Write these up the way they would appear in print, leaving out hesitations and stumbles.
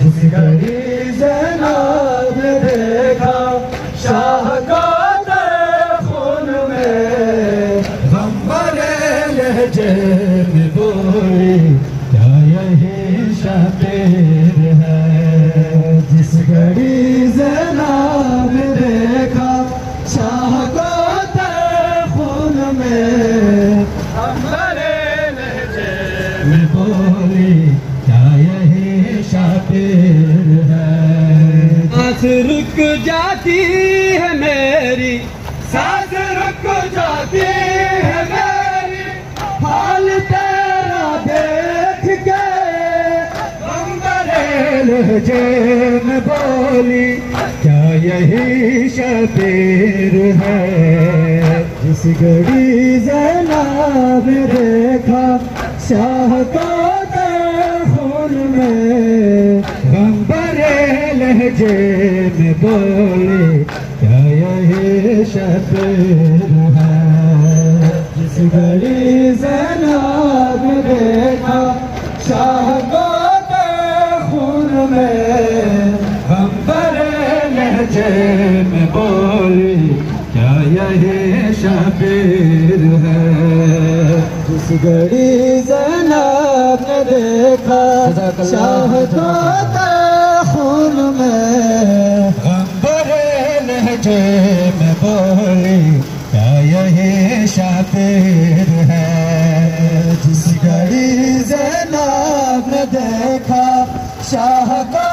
जिस घड़ी ज़ैनब ने देखा शाह को खून में, गम भरे लहजे में बोली क्या यही शातिर है। जिस घड़ी ज़ैनब ने देखा शाह को खून में, गम भरे लहजे में बोली क्या यही शातिर है। सांस रुक जाती है मेरी, सांस रुक जाती है मेरी, हाल तेरा देख के, गम भरे लहजे में बोली क्या यही शातिर है। जिस घड़ी ज़ैनब ने देखा शाह को खून में, गम भरे लहजे में बोले क्या यही शातिर है। जिस घड़ी ज़ैनब ने देखा शाह को खून में, गम भरे लहजे में बोले क्या यही शातिर है। जिस घड़ी ज़ैनब ने देखा शाह को खून में, गम भरे लहजे में बोली क्या यही शातिर है। जिस घड़ी ज़ैनब ने देखा शाह को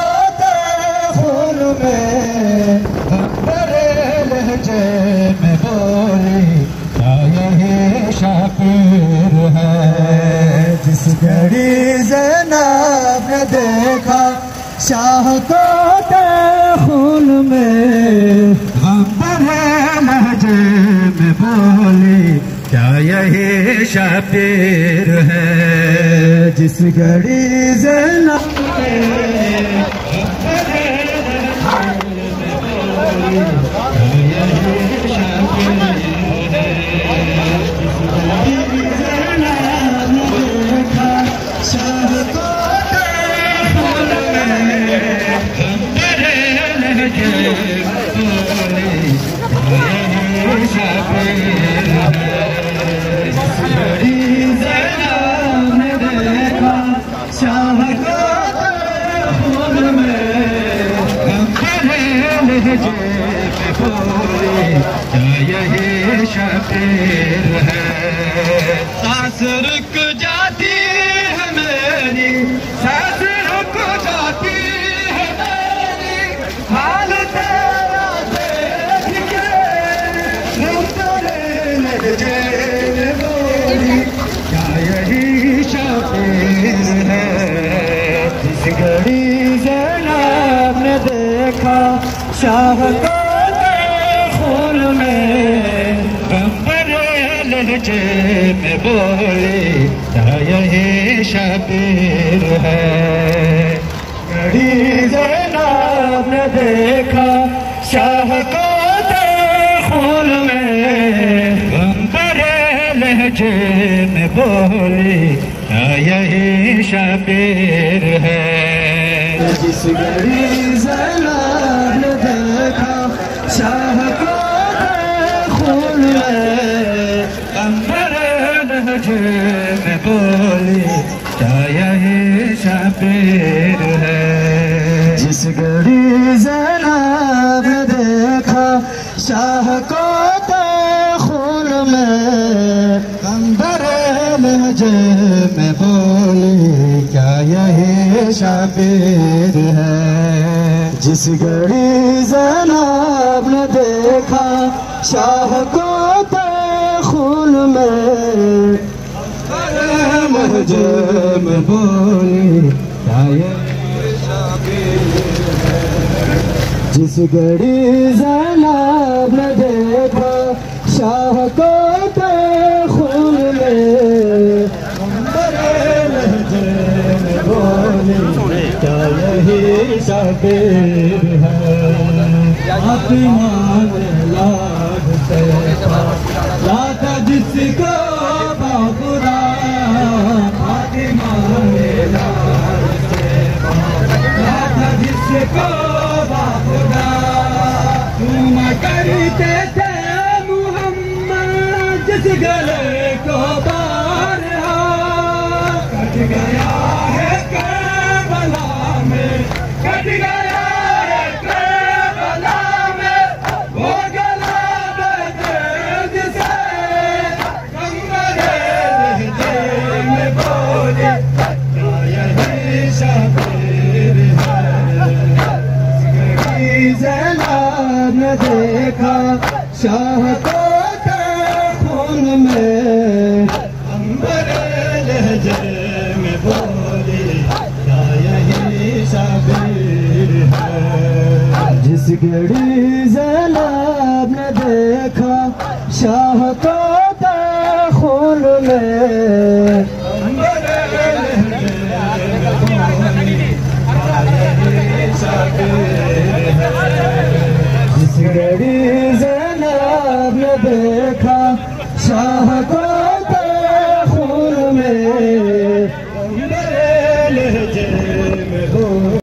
खून में, गम भरे लहजे में बोली क्या यही शातिर है। जिस घड़ी ज़ैनब ने देखा शाह को खून में, गम भरे लहजे में बोली क्या यही शातिर है। जिस घड़ी ज़ैनब यही शातिर है। सांस रुक जाती है मेरी, सांस रुक जाती है मेरी, हाल तेरा देख के, गम भरे लहजे में बोली क्या यही शातिर है। जिस घड़ी ज़ैनब ने देखा शाह को खून में, गम भरे लहजे में बोली क्या यही शातिर है। घड़ी ज़ैनब ने देखा शाह को खून में, गम भरे लहजे में बोली क्या यही शातिर है। जिस घड़ी ज़ैनब ने देखा शाह को खून में, गम भरे लहजे में बोली क्या यही शातिर है। जिस घड़ी ज़ैनब ने देखा शाह को खून में, गम भरे लहजे में बोली क्या यही शातिर है। जिस घड़ी ज़ैनब ने देखा शाह को खून में, लहजे में बोली क्या यही शातिर है। जिस घड़ी ज़ैनब ने देखा शाह को खून में, लहजे में बोली क्या यही शातिर है। फातिमा ने लाड से लाता जिसको बाबुरा, फातिमा ने लाड से लाता ज़ैनब ने देखा शाह को खून में, अंबर लहजे में बोली क्या यही शाबिर है। जिस घड़ी ज़ैनब ने देखा शाह को खून में, अंबर लहजे में बोली क्या यही शाबिर है। जिस घड़ी ज़ैनब ने देखा शाह को खून में,